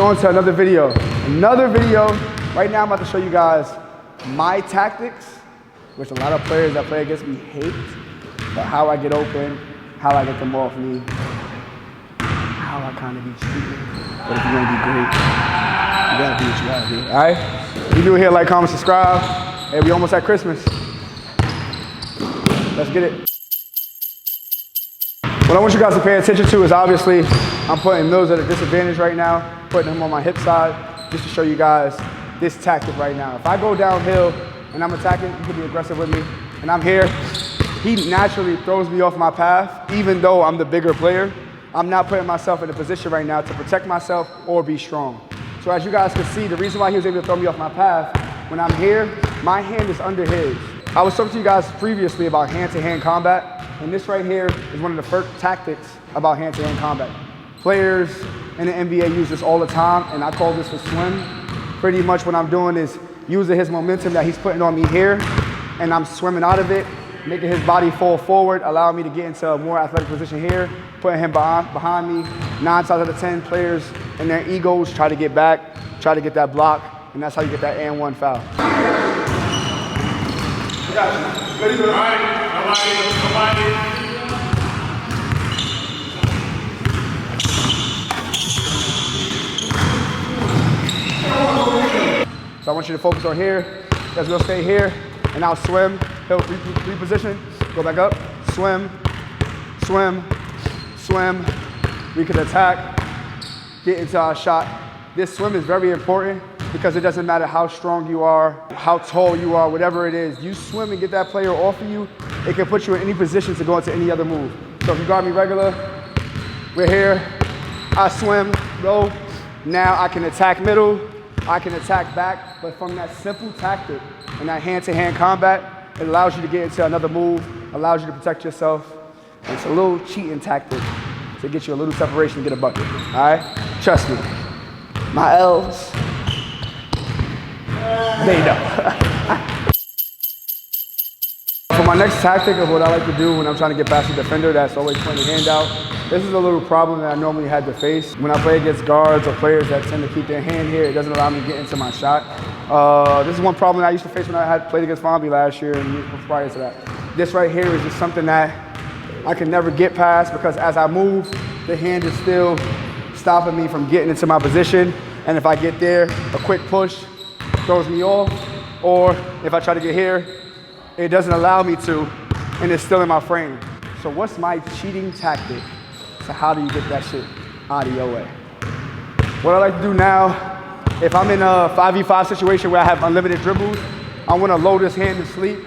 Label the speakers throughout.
Speaker 1: on to another video. Right now I'm about to show you guys my tactics, which a lot of players that play against me hate, but how I get open, how I get them off me, how I kind of be cheating. But if you're gonna be great, you gotta do what you gotta do, all right? If you do it here, like, comment, subscribe. Hey, we almost at Christmas. Let's get it. What I want you guys to pay attention to is obviously I'm putting Mills at a disadvantage right now, putting him on my hip side, just to show you guys this tactic right now. If I go downhill and I'm attacking, you can be aggressive with me, and I'm here, he naturally throws me off my path, even though I'm the bigger player. I'm not putting myself in a position right now to protect myself or be strong. So as you guys can see, the reason why he was able to throw me off my path, when I'm here, my hand is under his. I was talking to you guys previously about hand-to-hand combat, and this right here is one of the first tactics about hand-to-hand combat. Players in the NBA use this all the time, and I call this a swim. Pretty much what I'm doing is using his momentum that he's putting on me here, and I'm swimming out of it, making his body fall forward, allowing me to get into a more athletic position here, putting him behind me. 9 times out of 10 players in their egos try to get back, try to get that block, and that's how you get that and one foul. Ready? All right, nobody. So I want you to focus on here. You guys will stay here, and I'll swim. He'll reposition, go back up, swim, swim, swim. We can attack, get into our shot. This swim is very important because it doesn't matter how strong you are, how tall you are, whatever it is. You swim and get that player off of you, it can put you in any position to go into any other move. So if you guard me regular, we're here, I swim, go. Now I can attack middle, I can attack back, but from that simple tactic and that hand-to-hand combat, it allows you to get into another move, allows you to protect yourself. And it's a little cheating tactic to get you a little separation and get a bucket, all right? Trust me, my L's, they know. For my next tactic of what I like to do when I'm trying to get past a defender that's always putting a hand out, this is a little problem that I normally had to face. When I play against guards or players that tend to keep their hand here, it doesn't allow me to get into my shot. This is one problem that I used to face when I had played against Fonby last year and prior to that. This right here is just something that I can never get past because as I move, the hand is still stopping me from getting into my position. And if I get there, a quick push throws me off. Or if I try to get here, it doesn't allow me to, and it's still in my frame. So what's my cheating tactic? So how do you get that shit out of your way? What I like to do now, if I'm in a 5v5 situation where I have unlimited dribbles, I want to load this hand to sleep,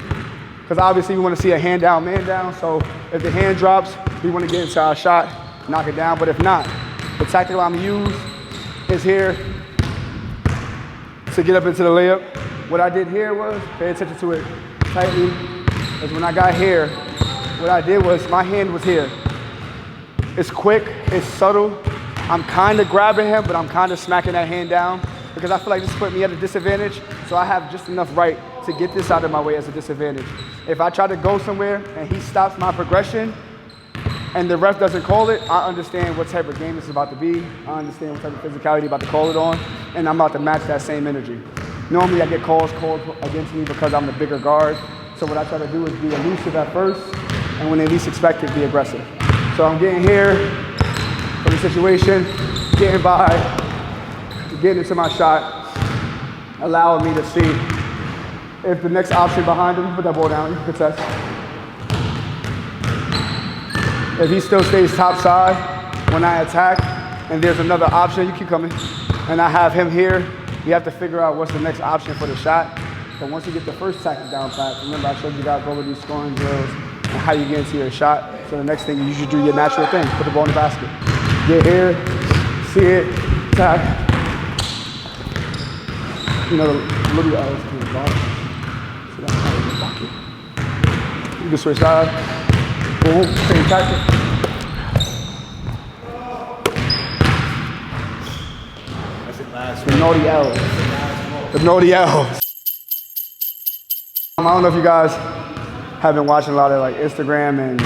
Speaker 1: because obviously we want to see a hand down, man down. So if the hand drops, we want to get into our shot, knock it down. But if not, the tactic I'm going to use is here to get up into the layup. What I did here was, pay attention to it tightly, is when I got here, what I did was my hand was here. It's quick, it's subtle. I'm kind of grabbing him, but I'm kind of smacking that hand down because I feel like this put me at a disadvantage, so I have just enough right to get this out of my way as a disadvantage. If I try to go somewhere and he stops my progression and the ref doesn't call it, I understand what type of game this is about to be. I understand what type of physicality about to call it on, and I'm about to match that same energy. Normally I get calls called against me because I'm the bigger guard, so what I try to do is be elusive at first, and when they least expect it, be aggressive. So I'm getting here from the situation, getting by, getting into my shot, allowing me to see if the next option behind him, put that ball down, you can contest. If he still stays top side when I attack, and there's another option, you keep coming, and I have him here, we have to figure out what's the next option for the shot. But once you get the first tactic down pat, remember I showed you guys over these scoring drills and how you get into your shot. So the next thing you should do your natural thing, put the ball in the basket. Get here, see it, attack. You know, the little L's can be blocked. So that's how you block it. You can switch sides. Boom, same tactic.
Speaker 2: That's it last
Speaker 1: The naughty L's. The naughty L's. I don't know if you guys have been watching a lot of like Instagram and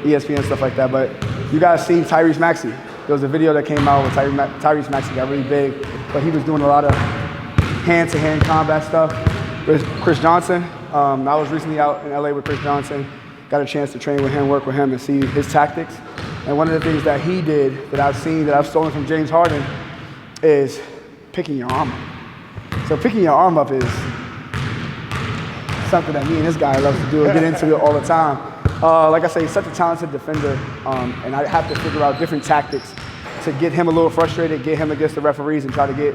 Speaker 1: ESPN stuff like that, but you guys seen Tyrese Maxey. there was a video that came out where Tyrese Maxey got really big, but he was doing a lot of hand-to-hand combat stuff with Chris Johnson. I was recently out in LA with Chris Johnson, got a chance to train with him, work with him, and see his tactics. And one of the things that he did that I've seen, that I've stolen from James Harden, is picking your arm up. So picking your arm up is something that me and this guy loves to do and get into it all the time. Like I say, he's such a talented defender, and I have to figure out different tactics to get him a little frustrated, get him against the referees, and try to get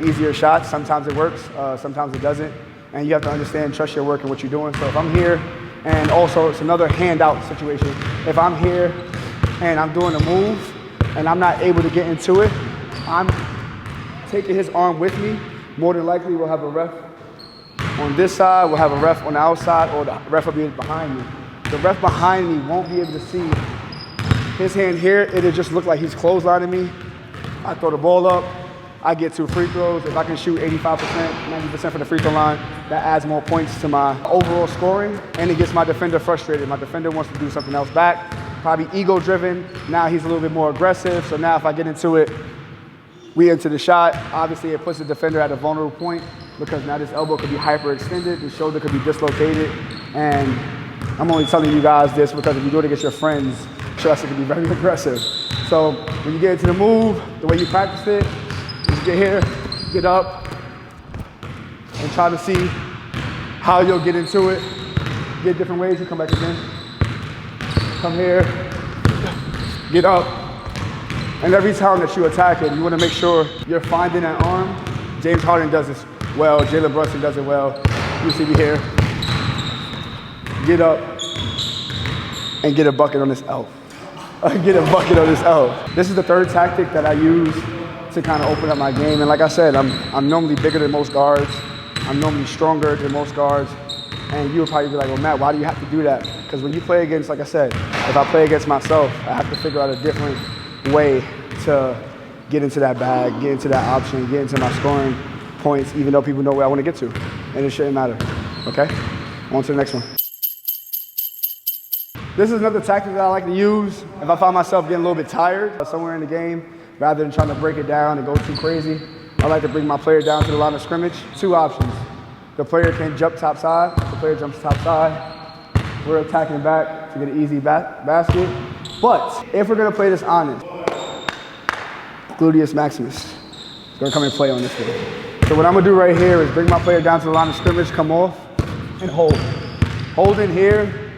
Speaker 1: easier shots. Sometimes it works, sometimes it doesn't, and you have to understand, trust your work and what you're doing. So if I'm here, and also it's another handout situation. If I'm here and I'm doing a move and I'm not able to get into it, I'm taking his arm with me. More than likely, we'll have a ref on this side, we'll have a ref on the outside, or the ref will be behind me. The ref behind me won't be able to see his hand here. It'll just look like he's clotheslining me. I throw the ball up, I get 2 free throws. If I can shoot 85%, 90% from the free throw line, that adds more points to my overall scoring, and it gets my defender frustrated. My defender wants to do something else back, probably ego-driven. Now he's a little bit more aggressive, so now if I get into it, we into the shot. Obviously, it puts the defender at a vulnerable point because now this elbow could be hyperextended, the shoulder could be dislocated, and I'm only telling you guys this because if you do it against your friends, trust it can be very aggressive. So when you get into the move, the way you practice it, is get here, get up, and try to see how you'll get into it. Get different ways, you come back again. Come here, get up. And every time that you attack it, you want to make sure you're finding that arm. James Harden does this well, Jalen Brunson does it well. You see me here. Get up and get a bucket on this elf. Get a bucket on this elf. This is the third tactic that I use to kind of open up my game. And like I said, I'm normally bigger than most guards. I'm normally stronger than most guards. And you would probably be like, well, Matt, why do you have to do that? Because when you play against, like I said, if I play against myself, I have to figure out a different way to get into that bag, get into that option, get into my scoring points, even though people know where I want to get to. And it shouldn't matter, okay? On to the next one. This is another tactic that I like to use if I find myself getting a little bit tired somewhere in the game. Rather than trying to break it down and go too crazy, I like to bring my player down to the line of scrimmage. 2 options. The player can jump top side. The player jumps top side. We're attacking back to get an easy basket. But if we're going to play this honest, gluteus maximus is going to come and play on this one. So what I'm going to do right here is bring my player down to the line of scrimmage, come off, and hold. Holding here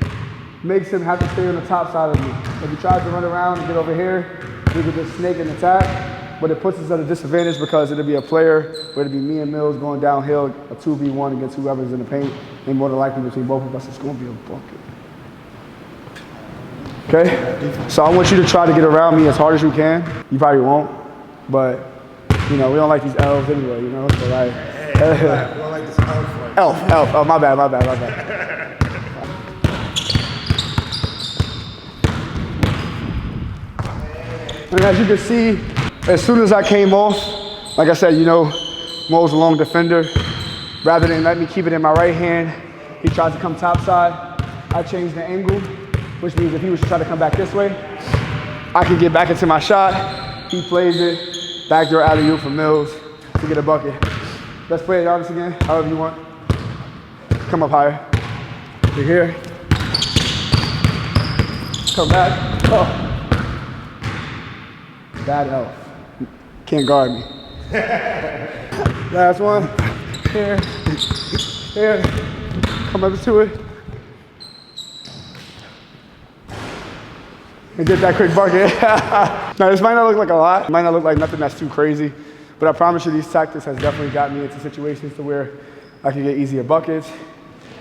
Speaker 1: makes him have to stay on the top side of me. If he tries to run around and get over here, he could just snake and attack, but it puts us at a disadvantage because it'll be a player, where it'll be me and Mills going downhill, a 2v1 against whoever's in the paint, and more than likely between both of us, it's going to be a bucket. Okay? So I want you to try to get around me as hard as you can. You probably won't, but we don't like these elves anyway, So like,
Speaker 2: Hey, we don't like this elf.
Speaker 1: Elf. Oh, my bad. And as you can see, as soon as I came off, like I said, Mo's a long defender. Rather than let me keep it in my right hand, he tries to come top side. I changed the angle, which means if he was to try to come back this way, I can get back into my shot. He plays it, backdoor alley-oop for Mills to get a bucket. Let's play it honest again, however you want. Come up higher. You're here. Come back. Oh. Bad elf. Can't guard me. Last one. Here. Come up to it. And get that quick bucket. Now this might not look like a lot. It might not look like nothing that's too crazy. But I promise you these tactics has definitely got me into situations to where I can get easier buckets.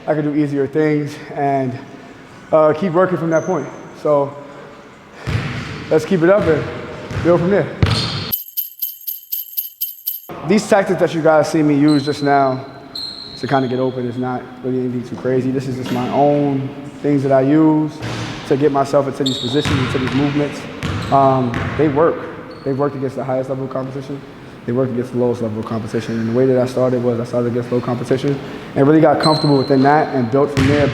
Speaker 1: I can do easier things and keep working from that point. So let's keep it up and build from there. These tactics that you guys see me use just now to kind of get open is not really anything too crazy. This is just my own things that I use to get myself into these positions, into these movements. They work. They worked against the highest level of competition. They worked against the lowest level of competition. And the way that I started against low competition and really got comfortable within that and built from there.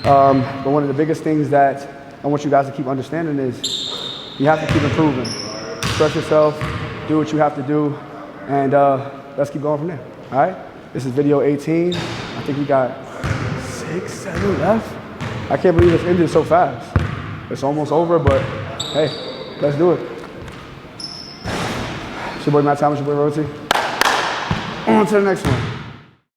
Speaker 1: But one of the biggest things that I want you guys to keep understanding is You have to keep improving. Trust yourself, do what you have to do, and let's keep going from there, all right? This is video 18. I think we got 6, 7 left. I can't believe this ended so fast. It's almost over, but hey, let's do it. It's your boy Matt Thomas, your boy Roti. On to the next one.